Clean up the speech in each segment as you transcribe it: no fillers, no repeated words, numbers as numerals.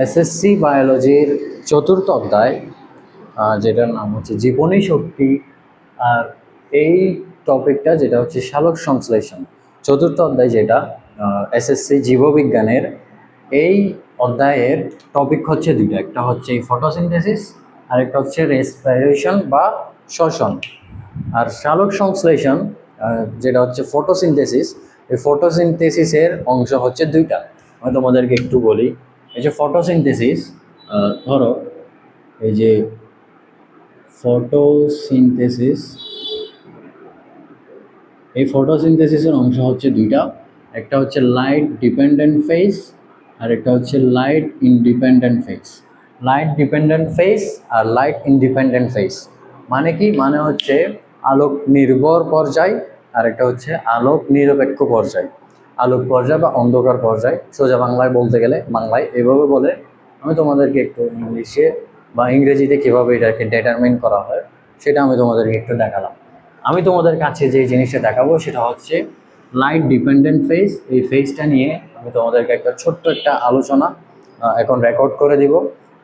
SSC বায়োলজির চতুর্থ অধ্যায়, যেটার নাম হচ্ছে জীবনী শক্তি। আর এই টপিকটা যেটা হচ্ছে সালোক সংশ্লেষণ, চতুর্থ অধ্যায় যেটা এসএসসি জীববিজ্ঞানের, এই অধ্যায়ের টপিক হচ্ছে দুইটা, একটা হচ্ছে ফটোসিনথেসিস আর একটা হচ্ছে রেসপিরেশন বা শ্বসন। আর সালোক সংশ্লেষণ যেটা হচ্ছে ফটোসিনথেসিস, এই ফটোসিনথেসিসের অংশ হচ্ছে দুইটা। আমি তোমাদেরকে একটু বলি। এই যে ফটোসিনথেসিস, ধরো এই যে ফটোসিনথেসিস, এই ফটোসিনথেসিসের অংশ হচ্ছে দুইটা, একটা হচ্ছে লাইট ডিপেন্ডেন্ট ফেজ আর একটা হচ্ছে light independent phase. Light dependent phase আর লাইট ইন্ডিপেন্ডেন্ট ফেজ মানে কি? মানে হচ্ছে আলোক নির্ভর পর্যায় আর একটা হচ্ছে আলোক নিরপেক্ষ পর্যায়। আলোক পর্যায় বা অন্ধকার পর্যায়, সোজা বাংলায় বলতে গেলে বাংলায় এভাবে বলে। আমি তোমাদেরকে একটু ইংলিশে বা ইংরেজিতে কীভাবে এটাকে ডিটারমিন করা হয় সেটা আমি তোমাদেরকে একটু দেখালাম। আমি তোমাদের কাছে যে জিনিসটা দেখাবো সেটা হচ্ছে লাইট ডিপেন্ডেন্ট ফেজ। এই ফেজটা নিয়ে আমি তোমাদেরকে একটা ছোট্ট একটা আলোচনা এখন রেকর্ড করে দিব।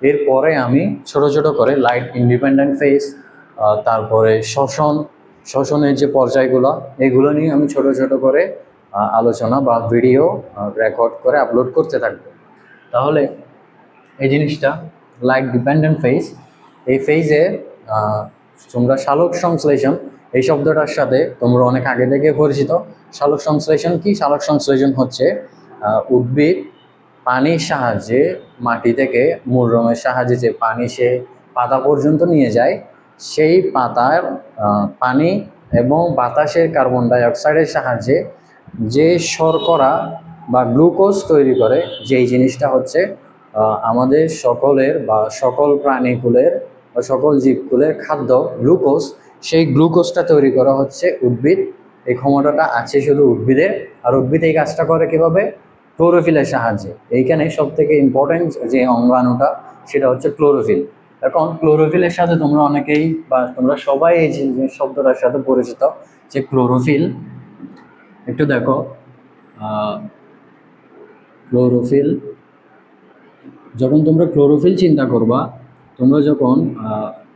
এরপরে আমি ছোট ছোট করে লাইট ইন্ডিপেন্ডেন্ট ফেজ, তারপরে শ্বসনের যে পর্যায়গুলো, এগুলো নিয়ে আমি ছোট ছোট করে আলোচনা বা ভিডিও রেকর্ড করে আপলোড করতে থাকবো। তাহলে এই জিনিসটা লাইট ডিপেন্ডেন্ট ফেজ, এই ফেজে তোমরা সালোক সংশ্লেষণ এই শব্দটার সাথে তোমরা অনেক আগে থেকে পরিচিত। সালোক সংশ্লেষণ কি? সালোক সংশ্লেষণ হচ্ছে উদ্ভিদ পানির সাহায্যে মাটি থেকে মূলরমের সাহায্যে যে পানি সে পাতা পর্যন্ত নিয়ে যায়, সেই পাতার পানি এবং বাতাসের কার্বন ডাই অক্সাইডের সাহায্যে যে শর্করা বা গ্লুকোজ তৈরি করে, যেই জিনিসটা হচ্ছে আমাদের সকলের বা সকল প্রাণীকুলের বা সকল জীবকুলের খাদ্য গ্লুকোজ, সেই গ্লুকোজটা তৈরি করা হচ্ছে উদ্ভিদ। এই ক্ষমতাটা আছে শুধু উদ্ভিদের। আর উদ্ভিদ এই কাজটা করে কীভাবে? ক্লোরোফিলের সাহায্যে। এইখানে সব থেকে ইম্পর্টেন্ট যে অঙ্গাণুটা সেটা হচ্ছে ক্লোরোফিল। এখন ক্লোরোফিলের সাথে তোমরা অনেকেই বা তোমরা সবাই এই যে শব্দটার সাথে পরিচিত, যে ক্লোরোফিল। একটু দেখো, ক্লোরোফিল, যখন তোমরা ক্লোরোফিল চিন্তা করবা, তোমরা যখন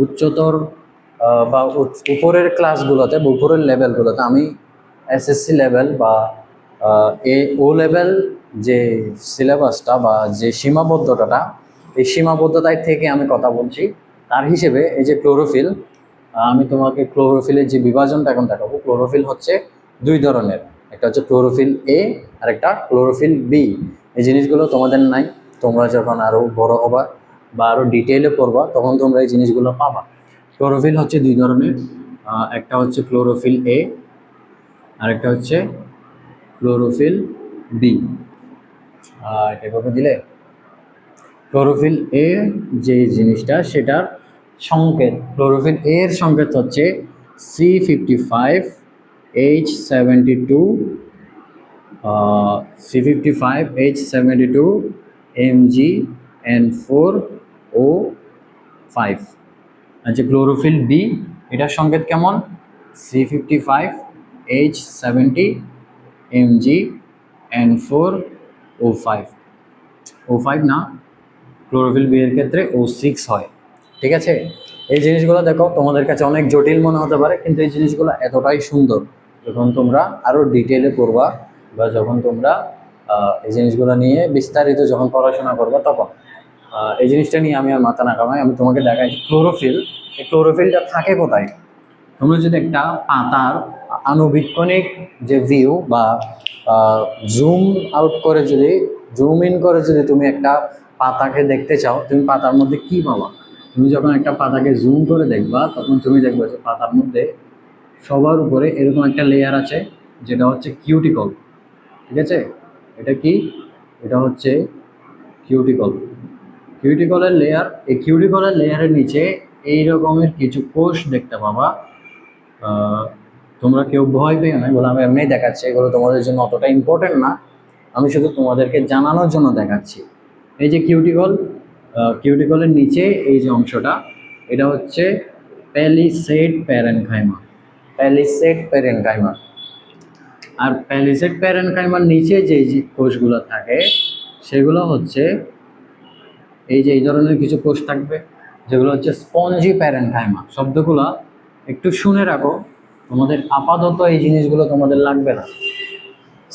উচ্চতর বা উপরের ক্লাসগুলোতে বা উপরের লেভেলগুলোতে, আমি এসএসসি লেভেল বা ও লেভেল যে সিলেবাসটা বা যে সীমাবদ্ধতাটা, এই সীমাবদ্ধতায় থেকে আমি কথা বলছি। তার হিসেবে এই যে ক্লোরোফিল, আমি তোমাকে ক্লোরোফিলের যে বিভাজনটা এখন দেখাবো। ক্লোরোফিল হচ্ছে দুই ধরনের, একটা হচ্ছে ক্লোরোফিল এ আর একটা ক্লোরোফিল বি। এই জিনিসগুলো তোমাদের নাই, তোমরা যখন আরও বড় হবা বা আরও ডিটেইলে পড়বা তখন তোমরা এই জিনিসগুলো পাবা। ক্লোরোফিল হচ্ছে দুই ধরনের, একটা হচ্ছে ক্লোরোফিল এ আর একটা হচ্ছে ক্লোরোফিল বি। এভাবে দিলে ক্লোরোফিল এ যে জিনিসটা, সেটার সংকেত, ক্লোরোফিল এর সংকেত হচ্ছে C55H72, C55H72 MgN4O5। আচ্ছা, ক্লোরোফিল বি, এটার সংকেত কেমন? C55H70 MgN4O5। O5 না, ক্লোরোফিল বি এর ক্ষেত্রে O6 হয়। ঠিক আছে? এই জিনিসগুলো দেখো, তোমাদের কাছে অনেক জটিল মনে হতে পারে, কিন্তু এই জিনিসগুলো এতটাই সুন্দর যখন তোমরা আরও ডিটেলে পড়বা বা যখন তোমরা এই জিনিসগুলো নিয়ে বিস্তারিত যখন পড়াশোনা করবা তখন। এই জিনিসটা নিয়ে আমি আর মাথা না কামাই, আমি তোমাকে দেখাই ক্লোরোফিল। এই ক্লোরোফিলটা থাকে কোথায়? তোমরা যদি একটা পাতার আণুবীক্ষণিক যে ভিউ বা জুম আউট করে, যদি জুম ইন করে যদি তুমি একটা পাতাকে দেখতে চাও, তুমি পাতার মধ্যে কি পাবা? তুমি যখন একটা পাতাকে জুম করে দেখবা তখন তুমি দেখবে যে পাতার মধ্যে সবার উপরে এরকম একটা লেয়ার আছে, যেটা হচ্ছে কিউটিকল। ঠিক আছে? এটা কি? এটা হচ্ছে কিউটিকল। কিউটিকলের লেয়ার, এই কিউটিকলের লেয়ারের নিচে এই রকমের কিছু কোষ দেখতে পাবা। তোমরা কেউ ভয় পেও না, এগুলো আমি এমনি দেখাচ্ছি, এগুলো তোমাদের জন্য অতটা ইম্পর্টেন্ট না, আমি শুধু তোমাদেরকে জানানোর জন্য দেখাচ্ছি। এই যে কিউটিকল, কিউটিকলের নিচে এই যে অংশটা, এটা হচ্ছে প্যালিসেড প্যারেনকাইমা। Palisade parenchyma. আর প্যালিসেড প্যারেনকাইমার নিচে যে কোষগুলো থাকে সেগুলো হচ্ছে এই যে এই ধরনের কিছু কোষ থাকবে যেগুলো হচ্ছে স্পঞ্জি প্যারেনকাইমা। শব্দগুলো একটু শুনে রাখো, তোমাদের আপাতত এই জিনিসগুলো তোমাদের লাগবে না।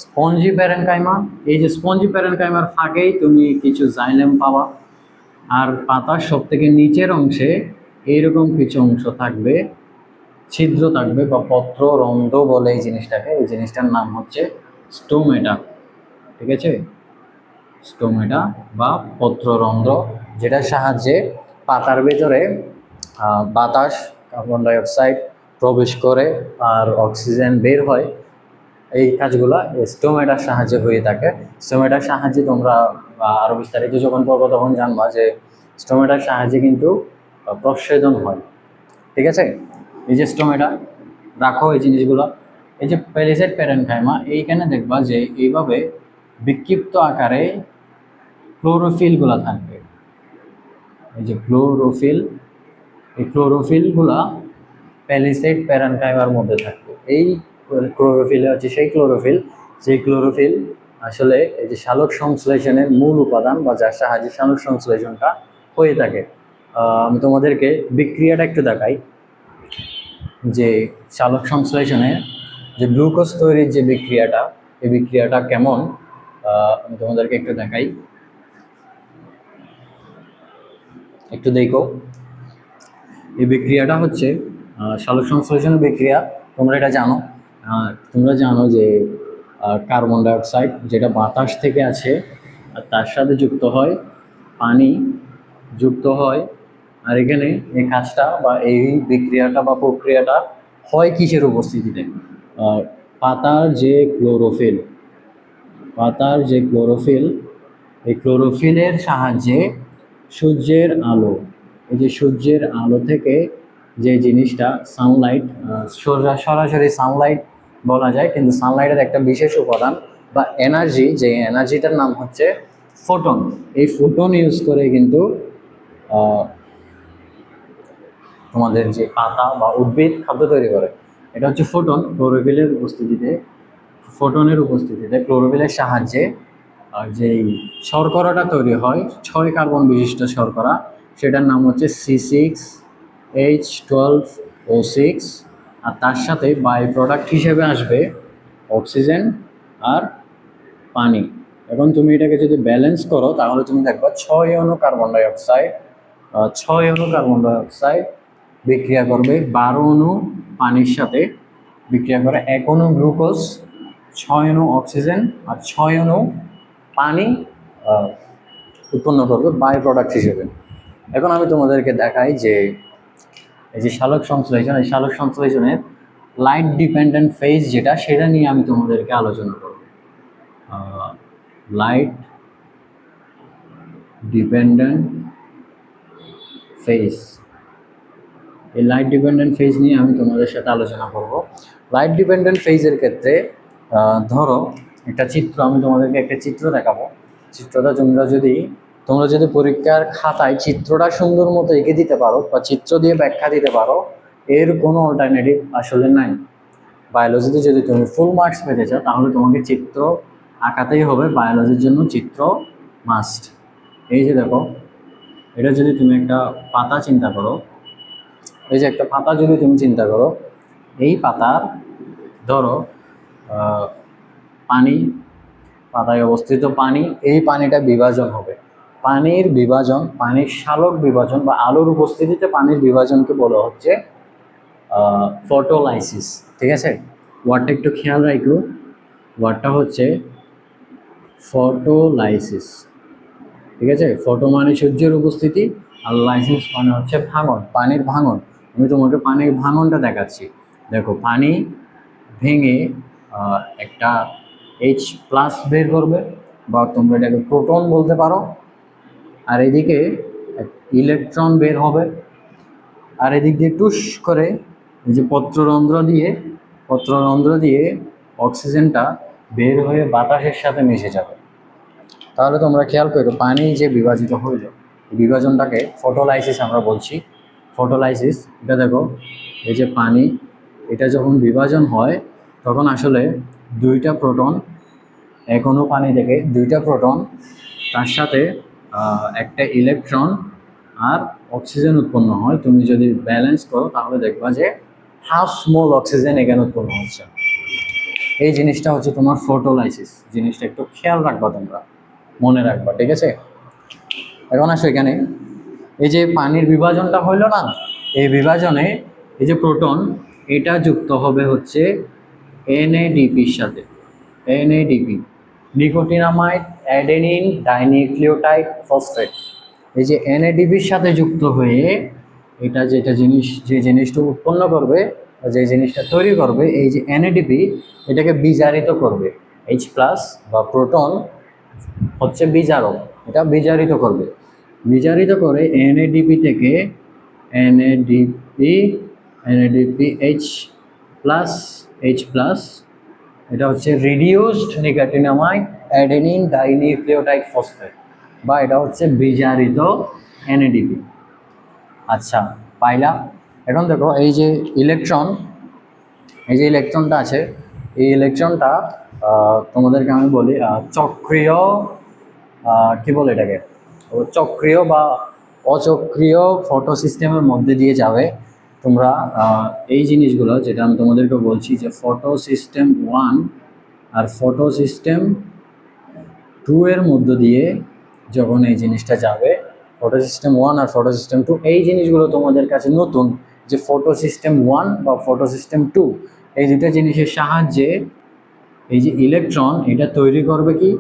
স্পঞ্জি প্যারেনকাইমা, এই যে স্পঞ্জি প্যারেনকাইমার ফাঁকেই তুমি কিছু জাইলেম পাবা, আর পাতার সব থেকে নিচের অংশে এইরকম কিছু অংশ থাকবে, ছিদ্র থাকবে বা পত্র রন্ধ্র বলে এই জিনিসটাকে। এই জিনিসটার নাম হচ্ছে স্টোমেটা। ঠিক আছে, স্টোমেটা বা পত্ররন্ধ্র, যেটার সাহায্যে পাতার ভেতরে বাতাস, কার্বন ডাইঅক্সাইড প্রবেশ করে আর অক্সিজেন বের হয়। এই কাজগুলো স্টোমেটার সাহায্যে হয়ে থাকে। স্টোমেটার সাহায্যে তোমরা আরও বিস্তারিত যখন পড়বো তখন জানবা যে স্টোমেটার সাহায্যে কিন্তু প্রস্বেদন হয়। ঠিক আছে, এই যে স্টোমেটা রাখো এই জিনিসগুলো। এই যে প্যালিসেড প্যারেনকাইমা, এইখানে দেখবা যে এইভাবে বিক্ষিপ্ত আকারে ক্লোরোফিলগুলো থাকবে। এই যে ক্লোরোফিল, এই ক্লোরোফিলগুলা প্যালিসেড প্যারেনকাইমার মধ্যে থাকবে। এই ক্লোরোফিল হচ্ছে সেই ক্লোরোফিল, যে ক্লোরোফিল আসলে এই যে সালোক সংশ্লেষণের মূল উপাদান বা যার সাহায্যে সালোক সংশ্লেষণটা হয়ে থাকে। আমি তোমাদেরকে বিক্রিয়াটা একটু দেখাই, যে সালোক সংশ্লেষণে যে গ্লুকোজ তৈরির যে বিক্রিয়াটা, এই বিক্রিয়াটা কেমন আমি তোমাদেরকে একটু দেখাই, একটু দেখো। এই বিক্রিয়াটা হচ্ছে সালোক সংশ্লেষণের বিক্রিয়া। তোমরা এটা জানো, তোমরা জানো যে কার্বন ডাইঅক্সাইড যেটা বাতাস থেকে আছে আর তার সাথে যুক্ত হয় পানি, যুক্ত হয়। আর এখানে এই কাজটা বা এই বিক্রিয়াটা বা প্রক্রিয়াটা হয় কিসের উপস্থিতিতে? পাতার যে ক্লোরোফিল, পাতার যে ক্লোরোফিল, এই ক্লোরোফিলের সাহায্যে সূর্যের আলো, এই যে সূর্যের আলো থেকে যে জিনিসটা সানলাইট, সরাসরি সানলাইট বলা যায়, কিন্তু সানলাইটের একটা বিশেষ উপাদান বা এনার্জি, যে এনার্জিটার নাম হচ্ছে ফোটন। এই ফোটন ইউজ করে কিন্তু তোমাদের যে পাতা বা উদ্ভিদ খাদ্য তৈরি করে। এটা হচ্ছে ফোটন। ক্লোরোফিলের উপস্থিতিতে, ফোটনের উপস্থিতিতে ক্লোরোফিলের সাহায্যে যেই শর্করাটা তৈরি হয়, 6 কার্বন বিশিষ্ট শর্করা, সেটার নাম হচ্ছে C6H12O6। আর তার সাথে বাই প্রোডাক্ট হিসেবে আসবে অক্সিজেন আর পানি। এখন তুমি এটাকে যদি ব্যালেন্স করো তাহলে তুমি দেখবা 6 অণু কার্বন ডাইঅক্সাইড, 6 অণু কার্বন ডাইঅক্সাইড বিক্রিয়া করবে 12 অণু পানির সাথে, বিক্রিয়া করে 1 অণু গ্লুকোজ, 6 অণু অক্সিজেন আর 6 অণু পানি উৎপন্ন করবে বাই প্রোডাক্ট হিসেবে। এখন আমি তোমাদেরকে দেখাই যে এই যে সালোক সংশ্লেষণ, এই সালোক সংশ্লেষণের লাইট ডিপেন্ডেন্ট ফেজ যেটা, সেটা নিয়ে আমি তোমাদেরকে আলোচনা করব। লাইট ডিপেন্ডেন্ট ফেজ, এই লাইট ডিপেন্ডেন্ট ফেজ নিয়ে আমি তোমাদের সাথে আলোচনা করব। লাইট ডিপেন্ডেন্ট ফেজের ক্ষেত্রে ধরো একটা চিত্র, আমি তোমাদেরকে একটা চিত্র দেখাবো। চিত্রটা তোমরা যদি পরীক্ষার খাতায় চিত্রটা সুন্দর মতো এঁকে দিতে পারো বা চিত্র দিয়ে ব্যাখ্যা দিতে পারো, এর কোনো অল্টারনেটিভ আসলে নাই। বায়োলজিতে যদি তুমি ফুল মার্কস পেতে চাও তাহলে তোমাকে চিত্র আঁকাতেই হবে, বায়োলজির জন্য চিত্র মাস্ট। এই যে দেখো, এটা যদি তুমি একটা পাতা চিন্তা করো, এই যে একটা পাতা যদি তুমি চিন্তা করো, এই পাতার ধরো পানি, পাতায় অবস্থিত পানি, এই পানিটা বিভাজন হবে। পানির বিভাজন, পানির সালোক বিভাজন বা আলোর উপস্থিতিতে পানির বিভাজনকে বলা হচ্ছে ফটোলাইসিস। ঠিক আছে, ওয়ার্ডটা একটু খেয়াল রাখো, ওয়ার্ডটা হচ্ছে ফটোলাইসিস। ঠিক আছে, ফটো মানে সূর্যের উপস্থিতি আর লাইসিস মানে হচ্ছে ভাঙন, পানির ভাঙন। আমি তোমাকে পানির ভাঙনটা দেখাচ্ছি। দেখো, পানি ভেঙে একটা H+ বের করবে, বা তোমরা এটাকে প্রোটন বলতে পারো, আর এদিকে ইলেকট্রন বের হবে, আর এদিক দিয়ে টুস করে এই যে পত্ররন্ধ্র দিয়ে অক্সিজেনটা বের হয়ে বাতাসের সাথে মিশে যাবে। তাহলে তোমরা খেয়াল করো, পানি যে বিভাজিত হইল, বিভাজনটাকে ফটোলাইসিস আমরা বলছি। ফটোলাইসিস, এটা দেখো, এই যে পানি, এটা যখন বিভাজন হয় তখন আসলে 2টা প্রোটন, এক অণু পানি থেকে 2টা প্রোটন, তার সাথে একটা ইলেকট্রন আর অক্সিজেন উৎপন্ন হয়, তুমি যদি ব্যালেন্স করো তাহলে দেখবা যে হাফ মোল অক্সিজেন এখানে উৎপন্ন হচ্ছে। এই জিনিসটা হচ্ছে তোমার ফটোলাইসিস, জিনিসটা একটু খেয়াল রাখবা, তোমরা মনে রাখবা, ঠিক আছে? এখন আসো এখানে, এই যে পানির বিভাজনটা হইলো না, এই বিভাজনে এই যে প্রোটন, এটা যুক্ত হবে হচ্ছে এনএডিপির সাথে। NADP, nicotinamide adenine dinucleotide phosphate. এই যে এনএডিপির সাথে যুক্ত হয়ে এটা যেটা জিনিস, যে জিনিসটা উৎপন্ন করবে, যে জিনিসটা তৈরি করবে, এই যে এনএডিপি এটাকে বিজারিত করবে। এইচ প্লাস বা প্রোটন হচ্ছে বিজারক, এটা বিজারিত করবে। বিজারিত করে এনএডিপি থেকে এনএডিপি, এনএডিপি এইচ প্লাস, এটা হচ্ছে reduced nicotinamide adenine dinucleotide phosphate, বা এটা হচ্ছে বিজারিত এনএডিপি। আচ্ছা, পাইলা? এখন দেখো এই যে ইলেকট্রন, এই যে ইলেকট্রনটা আছে, এই ইলেকট্রনটা তোমাদেরকে আমি বলি চক্রীয়, কি বলে এটাকে, চক্রীয় বা অচক্রীয় ফটো সিস্টেমের মধ্যে দিয়ে যাবে। তোমরা এই জিনিসগুলো যেটা আমি তোমাদেরকে বলছি, যে ফটো সিস্টেম 1 আর ফটো সিস্টেম 2 এর মধ্য দিয়ে যখন এই জিনিসটা যাবে, ফটো সিস্টেম 1 আর ফটো সিস্টেম 2, এই জিনিসগুলো তোমাদের কাছে নতুন, যে ফটো সিস্টেম 1 বা ফটো সিস্টেম 2, এই দুটো জিনিসের সাহায্যে এই যে ইলেকট্রন এটা তৈরি করবে কি,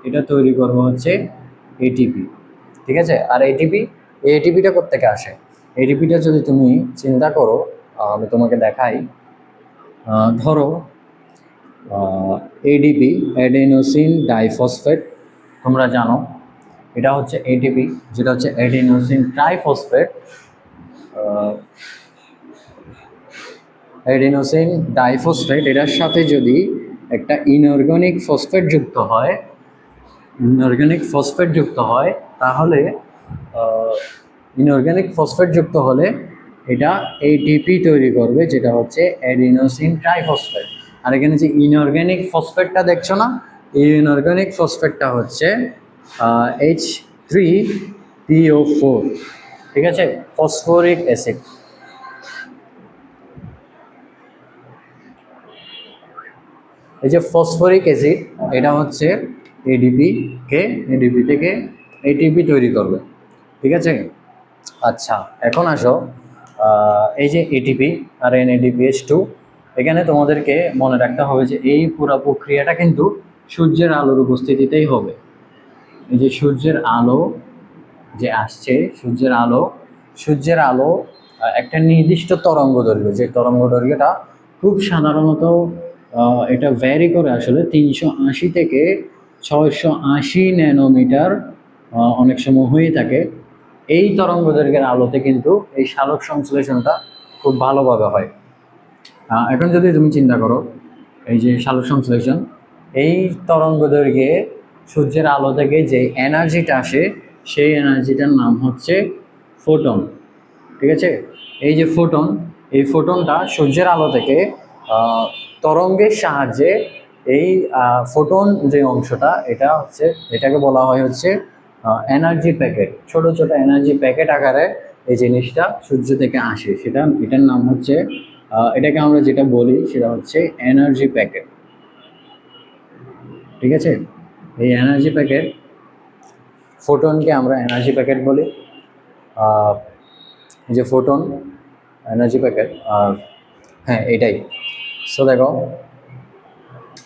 এটা তৈরি করবে হচ্ছে এটিপি, ঠিক আছে? আর এটিপি, এই এটিপিটা কোত্থেকে আসে? এটিপিটা যদি তুমি চিন্তা করো, আমি তোমাকে দেখাই। ধরো এডিপি, অ্যাডেনোসিন ডাইফসফেট, তোমরা জানো এটা হচ্ছে এটিপি, যেটা হচ্ছে অ্যাডেনোসিন ট্রাইফসফেট। অ্যাডেনোসিন ডাইফসফেট, এটার সাথে যদি একটা ইনঅর্গানিক ফসফেট যুক্ত হয়, ইনঅর্গানিক ফসফেট যুক্ত হয়, তাহলে ইনঅর্গানিক ফসফেট যুক্ত হলে এটা এটিপি তৈরি করবে, যেটা হচ্ছে অ্যাডিনোসিন ট্রাইফসফেট। আর এখানে যে ইনঅর্গানিক ফসফেটটা দেখছো না, এই ইনঅর্গানিক ফসফেটটা হচ্ছে H3PO4, ঠিক আছে? Phosphoric acid. এই যে ফসফরিক অ্যাসিড, এটা হচ্ছে এডিপি থেকে এটিপি তৈরি করবে, ঠিক আছে? আচ্ছা, এখন আসো এই যে এটিপি আর NADPH2, এখানে তোমাদেরকে মনে রাখতে হবে যে এই পুরো প্রক্রিয়াটা কিন্তু সূর্যের আলোর উপস্থিতিতেই হবে। এই যে সূর্যের আলো যে আসছে, সূর্যের আলো একটা নির্দিষ্ট তরঙ্গ দৈর্ঘ্য, যে তরঙ্গ দৈর্ঘ্যটা খুব সাধারণত এটা ভ্যারি করে আসলে 380 থেকে 680 ন্যানোমিটার অনেক সময় হয়ে থাকে। এই তরঙ্গ দৈর্ঘ্যের আলোতে কিন্তু এই সালোক সংশ্লেষণটা খুব ভালোভাবে হয়। এখন যদি তুমি চিন্তা করো, এই যে সালোক সংশ্লেষণ, এই তরঙ্গ দৈর্ঘ্যে সূর্যের আলো থেকে যে এনার্জিটা আসে, সেই এনার্জিটার নাম হচ্ছে ফোটন, ঠিক আছে? এই যে ফোটন, এই ফোটনটা সূর্যের আলো থেকে তরঙ্গের সাহায্যে, এই ফোটন যে অংশটা, এটা হচ্ছে, এটাকে বলা হয় হচ্ছে এনার্জি প্যাকেট। ছোট ছোট এনার্জি প্যাকেট আকারে এই জিনিসটা সূর্য থেকে আসে, সেটা, এটার নাম হচ্ছে, এটাকে আমরা যেটা বলি সেটা হচ্ছে এনার্জি প্যাকেট, ঠিক আছে? এই এনার্জি প্যাকেট, ফোটনকে আমরা এনার্জি প্যাকেট বলি। এই যে ফোটন, এনার্জি প্যাকেট, আর হ্যাঁ এটাই। সো দেখো,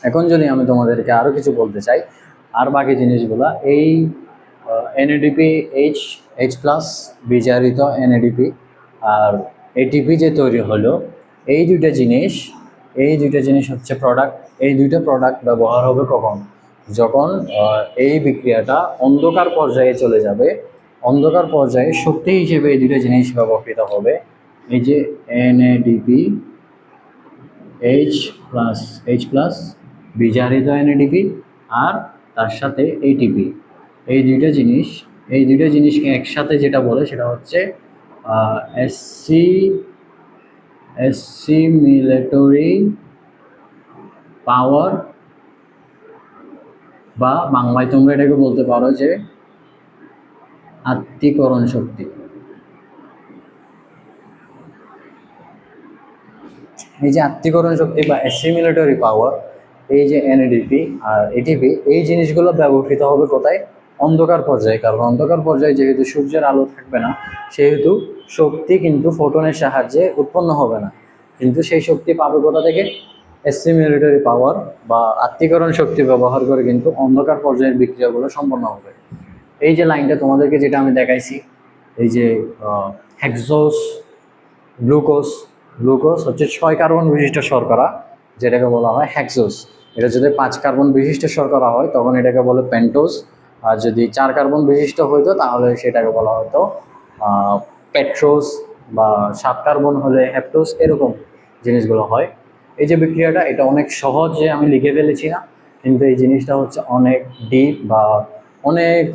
এখন যদি আমি তোমাদেরকে আরও কিছু বলতে চাই, আর বাকি জিনিসগুলা, এই NADP এইচ প্লাস বিজারিত NADP আর এটিপি যে তৈরি হলো, এই দুইটা জিনিস হচ্ছে প্রোডাক্ট। এই দুইটা প্রোডাক্ট ব্যবহার হবে কখন? যখন এই বিক্রিয়াটা অন্ধকার পর্যায়ে চলে যাবে। অন্ধকার পর্যায়ে শক্তি হিসেবে এই দুইটা জিনিস ব্যবহৃত হবে। এই যে NADP এইচ প্লাস বিজারিত NADP আর তার সাথে ATP, এই দুইটা জিনিসকে একসাথে যেটা বলে সেটা হচ্ছে অ্যাসিমিলেটরি পাওয়ার, বা বাংলায় তোমরা এটাকে বলতে পারো যে আত্তীকরণ শক্তি। এই যে আত্তীকরণ শক্তি বা অ্যাসিমিলেটরি পাওয়ার, এই যে এনএডিপি আর এটিপি, এই জিনিসগুলো ব্যবহৃত হবে কোথায়? অন্ধকার পর্যায়ে। কারণ অন্ধকার পর্যায়ে যেহেতু সূর্যের আলো থাকবে না, সেহেতু শক্তি কিন্তু ফোটনের সাহায্যে উৎপন্ন হবে না, কিন্তু সেই শক্তি পাবে কোথা থেকে? অ্যাসিমিলেটরি পাওয়ার বা আত্তীকরণ শক্তি ব্যবহার করে কিন্তু অন্ধকার পর্যায়ের বিক্রিয়াগুলো সম্পন্ন হবে। এই যে লাইনটা তোমাদেরকে যেটা আমি দেখাইছি, এই যে হেক্সোস গ্লুকোজ, গ্লুকোজ হচ্ছে 6 কার্বন বিশিষ্ট শর্করা, যেটাকে বলা হয় হেক্সোস। এটা যদি 5 কার্বন বিশিষ্ট শর্করা হয় তখন এটাকে বলে পেন্টোজ, আর যদি 4 কার্বন বিশিষ্ট হইতো তাহলে সেটাকে বলা হতো পেট্রোজ, বা 7 কার্বন হলে হেপ্টোজ, এরকম জিনিসগুলো হয়। এই যে বিক্রিয়াটা, এটা অনেক সহজে আমি লিখে ফেলেছি না, কিন্তু এই জিনিসটা হচ্ছে অনেক ডিপ, বা অনেক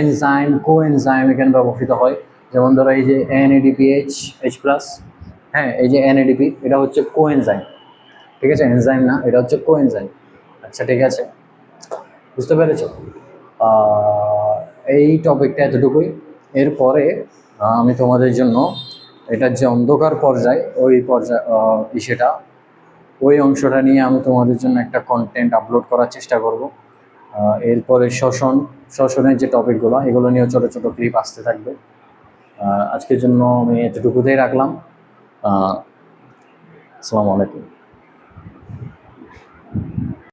এনজাইম, কো এনজাইম এখানে ব্যবহৃত হয়। যেমন ধরো এই যে এনএডিপিএইচ এইচ প্লাস, হ্যাঁ এই যে এনএডিপি, এটা হচ্ছে কো এনজাইম, ঠিক আছে, এনজাইম না, এটা হচ্ছে কো এনজাইম। আচ্ছা ঠিক আছে, বুঝতে পেরেছো? আহ, এই টপিকটা এতটুকুই। এরপরে আমি তোমাদের জন্য এটার যে অন্ধকার পর্যায়, ওই পর্যায় সেটা, ওই অংশটা নিয়ে আমি তোমাদের জন্য একটা কন্টেন্ট আপলোড করার চেষ্টা করব। এরপরে শ্বসনের যে টপিকগুলো, এগুলো নিয়ে ছোটো ছোটো ক্লিপ আসতে থাকবে। আজকের জন্য আমি এতটুকুতেই রাখলাম। আসসালামু আলাইকুম।